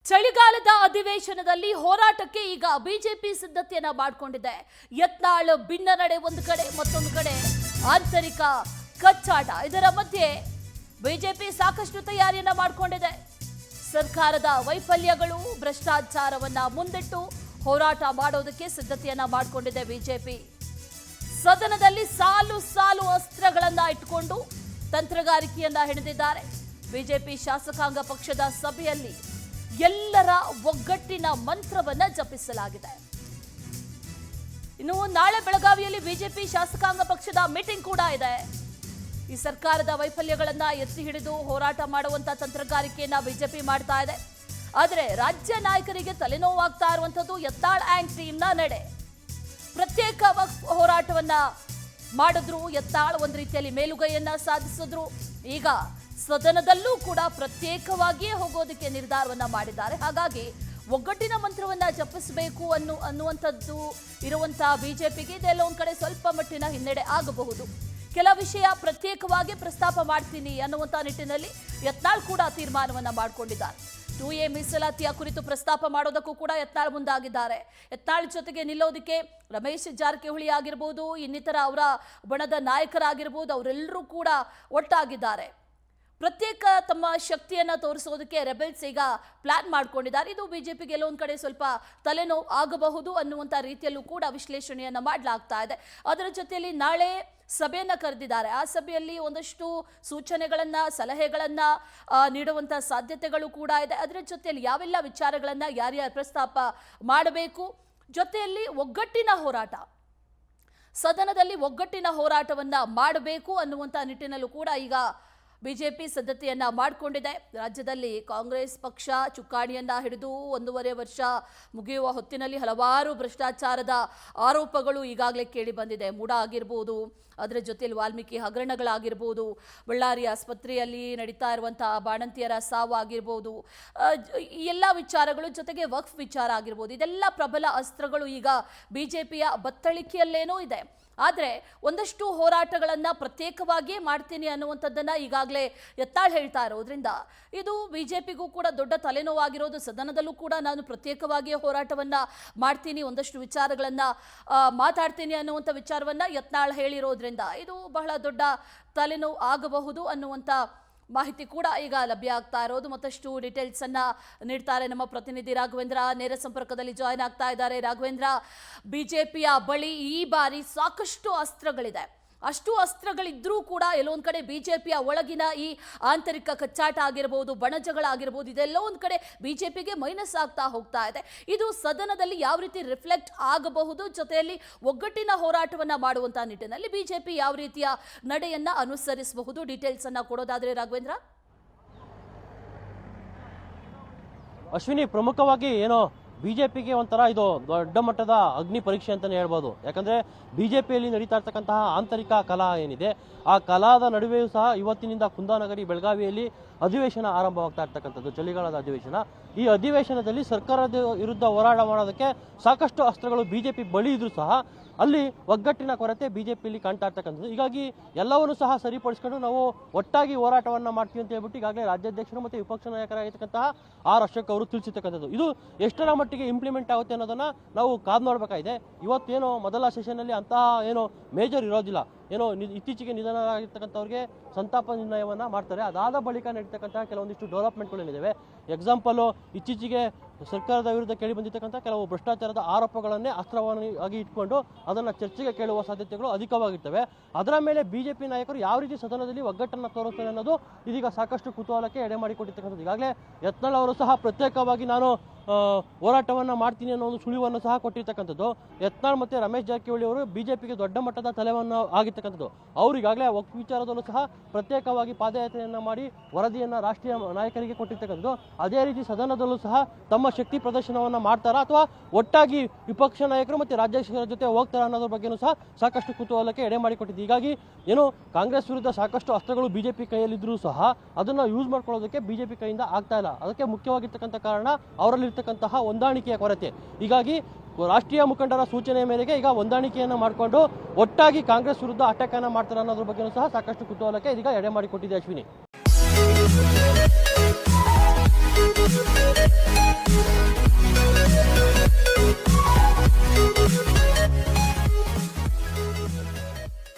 ಚಳಿಗಾಲದ ಅಧಿವೇಶನದಲ್ಲಿ ಹೋರಾಟಕ್ಕೆ ಈಗ ಬಿಜೆಪಿ ಸಿದ್ಧತೆಯನ್ನ ಮಾಡಿಕೊಂಡಿದೆ. ಯತ್ನಾಳ್ ಭಿನ್ನ ನಡೆ ಒಂದು ಕಡೆ, ಮತ್ತೊಂದು ಕಡೆ ಆಂತರಿಕ ಕಚ್ಚಾಟ. ಇದರ ಮಧ್ಯೆ ಬಿಜೆಪಿ ಸಾಕಷ್ಟು ತಯಾರಿಯನ್ನ ಮಾಡಿಕೊಂಡಿದೆ. ಸರ್ಕಾರದ ವೈಫಲ್ಯಗಳು, ಭ್ರಷ್ಟಾಚಾರವನ್ನ ಮುಂದಿಟ್ಟು ಹೋರಾಟ ಮಾಡೋದಕ್ಕೆ ಸಿದ್ಧತೆಯನ್ನ ಮಾಡಿಕೊಂಡಿದೆ ಬಿಜೆಪಿ. ಸದನದಲ್ಲಿ ಸಾಲು ಸಾಲು ಅಸ್ತ್ರಗಳನ್ನ ಇಟ್ಟುಕೊಂಡು ತಂತ್ರಗಾರಿಕೆಯನ್ನ ಹೆಣೆದಿದ್ದಾರೆ. ಬಿಜೆಪಿ ಶಾಸಕಾಂಗ ಪಕ್ಷದ ಸಭೆಯಲ್ಲಿ ಎಲ್ಲರ ಒಗ್ಗಟ್ಟಿನ ಮಂತ್ರವನ್ನ ಜಪಿಸಲಾಗಿದೆ. ಇನ್ನು ನಾಳೆ ಬೆಳಗಾವಿಯಲ್ಲಿ ಬಿಜೆಪಿ ಶಾಸಕಾಂಗ ಪಕ್ಷದ ಮೀಟಿಂಗ್ ಕೂಡ ಇದೆ. ಈ ಸರ್ಕಾರದ ವೈಫಲ್ಯಗಳನ್ನ ಎತ್ತಿ ಹಿಡಿದು ಹೋರಾಟ ಮಾಡುವಂತ ತಂತ್ರಗಾರಿಕೆಯನ್ನ ಬಿಜೆಪಿ ಮಾಡ್ತಾ ಇದೆ. ಆದರೆ ರಾಜ್ಯ ನಾಯಕರಿಗೆ ತಲೆನೋವಾಗ್ತಾ ಇರುವಂತದ್ದು ಯತ್ನಾಳ್ ಆ್ಯಂಡ್ ಟೀಮ್ನ ನಡೆ. ಪ್ರತ್ಯೇಕ ಹೋರಾಟವನ್ನ ಮಾಡಿದ್ರು ಯತ್ನಾಳ್, ಒಂದು ರೀತಿಯಲ್ಲಿ ಮೇಲುಗೈಯನ್ನ ಸಾಧಿಸಿದ್ರು. ಈಗ ಸದನದಲ್ಲೂ ಕೂಡ ಪ್ರತ್ಯೇಕವಾಗಿಯೇ ಹೋಗೋದಕ್ಕೆ ನಿರ್ಧಾರವನ್ನ ಮಾಡಿದ್ದಾರೆ. ಹಾಗಾಗಿ ಒಗ್ಗಟ್ಟಿನ ಮಂತ್ರವನ್ನ ಜಪಿಸಬೇಕು ಅನ್ನುವಂಥದ್ದು ಇರುವಂತಹ ಬಿಜೆಪಿಗೆ ಇದೆಲ್ಲ ಒಂದ್ ಕಡೆ ಸ್ವಲ್ಪ ಮಟ್ಟಿನ ಹಿನ್ನಡೆ ಆಗಬಹುದು. ಕೆಲ ವಿಷಯ ಪ್ರತ್ಯೇಕವಾಗಿ ಪ್ರಸ್ತಾಪ ಮಾಡ್ತೀನಿ ಅನ್ನುವಂಥ ನಿಟ್ಟಿನಲ್ಲಿ ಯತ್ನಾಳ್ ಕೂಡ ತೀರ್ಮಾನವನ್ನ ಮಾಡಿಕೊಂಡಿದ್ದಾರೆ. 2A ಮೀಸಲಾತಿಯ ಕುರಿತು ಪ್ರಸ್ತಾಪ ಮಾಡೋದಕ್ಕೂ ಕೂಡ ಯತ್ನಾಳ್ ಮುಂದಾಗಿದ್ದಾರೆ. ಯತ್ನಾಳ್ ಜೊತೆಗೆ ನಿಲ್ಲೋದಕ್ಕೆ ರಮೇಶ್ ಜಾರಕಿಹೊಳಿ ಆಗಿರ್ಬೋದು, ಇನ್ನಿತರ ಅವರ ಬಣದ ನಾಯಕರಾಗಿರ್ಬೋದು, ಅವರೆಲ್ಲರೂ ಕೂಡ ಒಟ್ಟಾಗಿದ್ದಾರೆ. ಪ್ರತ್ಯೇಕ ತಮ್ಮ ಶಕ್ತಿಯನ್ನ ತೋರಿಸೋದಕ್ಕೆ ರೆಬೆಲ್ಸ್ ಈಗ ಪ್ಲಾನ್ ಮಾಡ್ಕೊಂಡಿದ್ದಾರೆ. ಇದು ಬಿಜೆಪಿಗೆ ಎಲ್ಲೊಂದು ಕಡೆ ಸ್ವಲ್ಪ ತಲೆನೋವು ಆಗಬಹುದು ಅನ್ನುವಂಥ ರೀತಿಯಲ್ಲೂ ಕೂಡ ವಿಶ್ಲೇಷಣೆಯನ್ನ ಮಾಡಲಾಗ್ತಾ ಇದೆ. ಅದರ ಜೊತೆಯಲ್ಲಿ ನಾಳೆ ಸಭೆಯನ್ನ ಕರೆದಿದ್ದಾರೆ. ಆ ಸಭೆಯಲ್ಲಿ ಒಂದಷ್ಟು ಸೂಚನೆಗಳನ್ನ, ಸಲಹೆಗಳನ್ನ ನೀಡುವಂತ ಸಾಧ್ಯತೆಗಳು ಕೂಡ ಇದೆ. ಅದರ ಜೊತೆಯಲ್ಲಿ ಯಾವೆಲ್ಲ ವಿಚಾರಗಳನ್ನ ಯಾರ್ಯಾರು ಪ್ರಸ್ತಾಪ ಮಾಡಬೇಕು, ಜೊತೆಯಲ್ಲಿ ಒಗ್ಗಟ್ಟಿನ ಹೋರಾಟ, ಸದನದಲ್ಲಿ ಒಗ್ಗಟ್ಟಿನ ಹೋರಾಟವನ್ನ ಮಾಡಬೇಕು ಅನ್ನುವಂಥ ನಿಟ್ಟಿನಲ್ಲೂ ಕೂಡ ಈಗ ಬಿಜೆಪಿ ಸಿದ್ಧತೆಯನ್ನ ಮಾಡಿಕೊಂಡಿದೆ. ರಾಜ್ಯದಲ್ಲಿ ಕಾಂಗ್ರೆಸ್ ಪಕ್ಷ ಚುಕ್ಕಾಣಿಯನ್ನ ಹಿಡಿದು 1.5 ವರ್ಷ ಮುಗಿಯುವ ಹೊತ್ತಿನಲ್ಲಿ ಹಲವಾರು ಭ್ರಷ್ಟಾಚಾರದ ಆರೋಪಗಳು ಈಗಾಗಲೇ ಕೇಳಿ ಬಂದಿದೆ. ಮೂಡ ಆಗಿರ್ಬೋದು, ಅದರ ಜೊತೆಯಲ್ಲಿ ವಾಲ್ಮೀಕಿ ಹಗರಣಗಳಾಗಿರ್ಬೋದು, ಬಳ್ಳಾರಿ ಆಸ್ಪತ್ರೆಯಲ್ಲಿ ನಡೀತಾ ಇರುವಂತಹ ಬಾಣಂತಿಯರ ಸಾವು ಆಗಿರ್ಬೋದು, ಈ ಎಲ್ಲ ವಿಚಾರಗಳು, ಜೊತೆಗೆ ವಕ್ಫ್ ವಿಚಾರ ಆಗಿರ್ಬೋದು, ಇದೆಲ್ಲ ಪ್ರಬಲ ಅಸ್ತ್ರಗಳು ಈಗ ಬಿಜೆಪಿಯ ಬತ್ತಳಿಕೆಯಲ್ಲೇನೂ ಇದೆ. ಆದರೆ ಒಂದಷ್ಟು ಹೋರಾಟಗಳನ್ನ ಪ್ರತ್ಯೇಕವಾಗಿಯೇ ಮಾಡ್ತೀನಿ ಅನ್ನುವಂಥದ್ದನ್ನ ಈಗಾಗಲೇ ಯತ್ನಾಳ್ ಹೇಳ್ತಾ ಇರೋದ್ರಿಂದ ಇದು ಬಿಜೆಪಿಗೂ ಕೂಡ ದೊಡ್ಡ ತಲೆನೋವಾಗಿರೋದು. ಸದನದಲ್ಲೂ ಕೂಡ ನಾನು ಪ್ರತ್ಯೇಕವಾಗಿಯೇ ಹೋರಾಟವನ್ನ ಮಾಡ್ತೀನಿ, ಒಂದಷ್ಟು ವಿಚಾರಗಳನ್ನ ಮಾತಾಡ್ತೀನಿ ಅನ್ನುವಂಥ ವಿಚಾರವನ್ನ ಯತ್ನಾಳ್ ಹೇಳಿರೋದ್ರಿಂದ ಇದು ಬಹಳ ದೊಡ್ಡ ತಲೆನೋವು ಆಗಬಹುದು ಅನ್ನುವಂಥ ಮಾಹಿತಿ ಕೂಡ ಈಗ ಲಭ್ಯ ಆಗ್ತಾ ಇರೋದು. ಮತ್ತಷ್ಟು ಡೀಟೇಲ್ಸ್ ಅನ್ನ ನೀಡ್ತಾರೆ ನಮ್ಮ ಪ್ರತಿನಿಧಿ ರಾಘವೇಂದ್ರ, ನೇರ ಸಂಪರ್ಕದಲ್ಲಿ ಜಾಯ್ನ್ ಆಗ್ತಾ ಇದ್ದಾರೆ. ರಾಘವೇಂದ್ರ, ಬಿಜೆಪಿಯ ಬಳಿ ಈ ಬಾರಿ ಸಾಕಷ್ಟು ಅಸ್ತ್ರಗಳಿದೆ. ಅಷ್ಟು ಅಸ್ತ್ರಗಳಿದ್ರೂ ಕೂಡ ಎಲ್ಲೊಂದ್ ಕಡೆ ಬಿಜೆಪಿಯ ಒಳಗಿನ ಈ ಆಂತರಿಕ ಕಚ್ಚಾಟ ಆಗಿರ್ಬೋದು, ಬಣಜಗಳಾಗಿರ್ಬೋದು, ಇದೆಲ್ಲ ಒಂದ್ ಕಡೆ ಬಿಜೆಪಿಗೆ ಮೈನಸ್ ಆಗ್ತಾ ಹೋಗ್ತಾ ಇದೆ. ಇದು ಸದನದಲ್ಲಿ ಯಾವ ರೀತಿ ರಿಫ್ಲೆಕ್ಟ್ ಆಗಬಹುದು, ಜೊತೆಯಲ್ಲಿ ಒಗ್ಗಟ್ಟಿನ ಹೋರಾಟವನ್ನ ಮಾಡುವಂತ ನಿಟ್ಟಿನಲ್ಲಿ ಬಿಜೆಪಿ ಯಾವ ರೀತಿಯ ನಡೆಯನ್ನ ಅನುಸರಿಸಬಹುದು, ಡೀಟೇಲ್ಸ್ ಅನ್ನ ಕೊಡೋದಾದ್ರೆ ರಾಘವೇಂದ್ರ. ಅಶ್ವಿನಿ, ಪ್ರಮುಖವಾಗಿ ಏನೋ ಬಿಜೆಪಿಗೆ ಒಂಥರ ಇದು ದೊಡ್ಡ ಮಟ್ಟದ ಅಗ್ನಿ ಪರೀಕ್ಷೆ ಅಂತಾನೆ ಹೇಳ್ಬೋದು. ಯಾಕಂದ್ರೆ ಬಿಜೆಪಿಯಲ್ಲಿ ನಡೀತಾ ಇರ್ತಕ್ಕಂತಹ ಆಂತರಿಕ ಕಲಹ ಏನಿದೆ, ಆ ಕಲಹದ ನಡುವೆಯೂ ಸಹ ಇವತ್ತಿನಿಂದ ಕುಂದಾನಗರಿ ಬೆಳಗಾವಿಯಲ್ಲಿ ಅಧಿವೇಶನ ಆರಂಭವಾಗ್ತಾ ಇರ್ತಕ್ಕಂಥದ್ದು, ಚಳಿಗಾಲದ ಅಧಿವೇಶನ. ಈ ಅಧಿವೇಶನದಲ್ಲಿ ಸರ್ಕಾರದ ವಿರುದ್ಧ ಹೋರಾಟ ಮಾಡೋದಕ್ಕೆ ಸಾಕಷ್ಟು ಅಸ್ತ್ರಗಳು ಬಿಜೆಪಿ ಬಳಿ ಇದ್ರೂ ಸಹ ಅಲ್ಲಿ ಒಗ್ಗಟ್ಟಿನ ಕೊರತೆ ಬಿಜೆಪಿಯಲ್ಲಿ ಕಾಣ್ತಾ ಇರ್ತಕ್ಕಂಥದ್ದು. ಹೀಗಾಗಿ ಎಲ್ಲವನ್ನೂ ಸಹ ಸರಿಪಡಿಸ್ಕೊಂಡು ನಾವು ಒಟ್ಟಾಗಿ ಹೋರಾಟವನ್ನ ಮಾಡ್ತೀವಿ ಅಂತ ಹೇಳ್ಬಿಟ್ಟು ಈಗಾಗಲೇ ರಾಜ್ಯಾಧ್ಯಕ್ಷರು ಮತ್ತು ವಿಪಕ್ಷ ನಾಯಕರಾಗಿರ್ತಕ್ಕಂತಹ ಆರ್ ಅಶೋಕ್ ಅವರು ತಿಳಿಸಿರ್ತಕ್ಕಂಥದ್ದು. ಇದು ಎಷ್ಟರ ಮಟ್ಟಿಗೆ ಇಂಪ್ಲಿಮೆಂಟ್ ಆಗುತ್ತೆ ಅನ್ನೋದನ್ನ ನಾವು ಕಾದು ನೋಡಬೇಕಾಗಿದೆ. ಇವತ್ತೇನೋ ಮೊದಲ ಸೆಷನ್ನಲ್ಲಿ ಅಂತಹ ಏನೋ ಮೇಜರ್ ಇರೋದಿಲ್ಲ, ಏನೋ ಇತ್ತೀಚೆಗೆ ನಿಧನರಾಗಿರ್ತಕ್ಕಂಥವ್ರಿಗೆ ಸಂತಾಪ ನಿರ್ಣಯವನ್ನ ಮಾಡ್ತಾರೆ. ಅದಾದ ಬಳಿಕ ನಡೀತಕ್ಕಂತಹ ಕೆಲವೊಂದಿಷ್ಟು ಡೆವಲಪ್ಮೆಂಟ್ಗಳೇನಿದ್ದಾವೆ. ಎಕ್ಸಾಂಪಲ್, ಇತ್ತೀಚೆಗೆ ಸರ್ಕಾರದ ವಿರುದ್ಧ ಕೇಳಿ ಬಂದಿರತಕ್ಕಂಥ ಕೆಲವು ಭ್ರಷ್ಟಾಚಾರದ ಆರೋಪಗಳನ್ನೇ ಅಸ್ತ್ರವಾಗಿ ಇಟ್ಕೊಂಡು ಅದನ್ನು ಚರ್ಚೆಗೆ ಕೇಳುವ ಸಾಧ್ಯತೆಗಳು ಅಧಿಕವಾಗಿರ್ತವೆ. ಅದರ ಮೇಲೆ ಬಿಜೆಪಿ ನಾಯಕರು ಯಾವ ರೀತಿ ಸದನದಲ್ಲಿ ಒಗ್ಗಟ್ಟನ್ನು ತೋರುತ್ತಾರೆ ಅನ್ನೋದು ಇದೀಗ ಸಾಕಷ್ಟು ಕುತೂಹಲಕ್ಕೆ ಎಡೆ ಮಾಡಿಕೊಟ್ಟಿರ್ತಕ್ಕಂಥದ್ದು. ಈಗಾಗಲೇ ಯತ್ನಾಳ್ ಅವರು ಸಹ ಪ್ರತ್ಯೇಕವಾಗಿ ನಾನು ಹೋರಾಟವನ್ನು ಮಾಡ್ತೀನಿ ಅನ್ನೋ ಒಂದು ಸುಳಿವನ್ನು ಸಹ ಕೊಟ್ಟಿರ್ತಕ್ಕಂಥದ್ದು. ಯತ್ನಾಳ್ ಮತ್ತು ರಮೇಶ್ ಜಾರಕಿಹೊಳಿ ಅವರು ಬಿಜೆಪಿಗೆ ದೊಡ್ಡ ಮಟ್ಟದ ತಲೆವನ್ನು ಆಗಿರ್ತಕ್ಕಂಥದ್ದು. ಅವರು ಈಗಾಗಲೇ ವಕ್ಫ್ ವಿಚಾರದಲ್ಲೂ ಸಹ ಪ್ರತ್ಯೇಕವಾಗಿ ಪಾದಯಾತ್ರೆಯನ್ನು ಮಾಡಿ ವರದಿಯನ್ನು ರಾಷ್ಟ್ರೀಯ ನಾಯಕರಿಗೆ ಕೊಟ್ಟಿರ್ತಕ್ಕಂಥದ್ದು. ಅದೇ ರೀತಿ ಸದನದಲ್ಲೂ ಸಹ ತಮ್ಮ ಶಕ್ತಿ ಪ್ರದರ್ಶನವನ್ನು ಮಾಡ್ತಾರಾ ಅಥವಾ ಒಟ್ಟಾಗಿ ವಿಪಕ್ಷ ನಾಯಕರು ಮತ್ತು ರಾಜ್ಯಾಧ್ಯಕ್ಷರ ಜೊತೆ ಹೋಗ್ತಾರ ಅನ್ನೋದ್ರ ಬಗ್ಗೆನೂ ಸಹ ಸಾಕಷ್ಟು ಕುತೂಹಲಕ್ಕೆ ಎಡೆ ಮಾಡಿಕೊಟ್ಟಿದ್ದು. ಹೀಗಾಗಿ ಏನು ಕಾಂಗ್ರೆಸ್ ವಿರುದ್ಧ ಸಾಕಷ್ಟು ಅಸ್ತ್ರಗಳು ಬಿಜೆಪಿ ಕೈಯಲ್ಲಿದ್ದರೂ ಸಹ ಅದನ್ನು ಯೂಸ್ ಮಾಡ್ಕೊಳ್ಳೋದಕ್ಕೆ ಬಿಜೆಪಿ ಕೈಯಿಂದ ಆಗ್ತಾ ಇಲ್ಲ. ಅದಕ್ಕೆ ಮುಖ್ಯವಾಗಿರ್ತಕ್ಕಂಥ ಕಾರಣ ಅವರಲ್ಲಿರ್ತಕ್ಕಂತಹ ಹೊಂದಾಣಿಕೆಯ ಕೊರತೆ. ಹೀಗಾಗಿ ರಾಷ್ಟ್ರೀಯ ಮುಖಂಡರ ಸೂಚನೆಯ ಮೇರೆಗೆ ಈಗ ಹೊಂದಾಣಿಕೆಯನ್ನು ಮಾಡಿಕೊಂಡು ಒಟ್ಟಾಗಿ ಕಾಂಗ್ರೆಸ್ ವಿರುದ್ಧ ಅಟ್ಯಾಕ್ ಅನ್ನು ಮಾಡ್ತಾರೆ ಅನ್ನೋದ್ರ ಬಗ್ಗೆನೂ ಸಹ ಸಾಕಷ್ಟು ಕುತೂಹಲಕ್ಕೆ ಇದೀಗ ಎಡೆ ಮಾಡಿಕೊಟ್ಟಿದೆ ಅಶ್ವಿನಿ.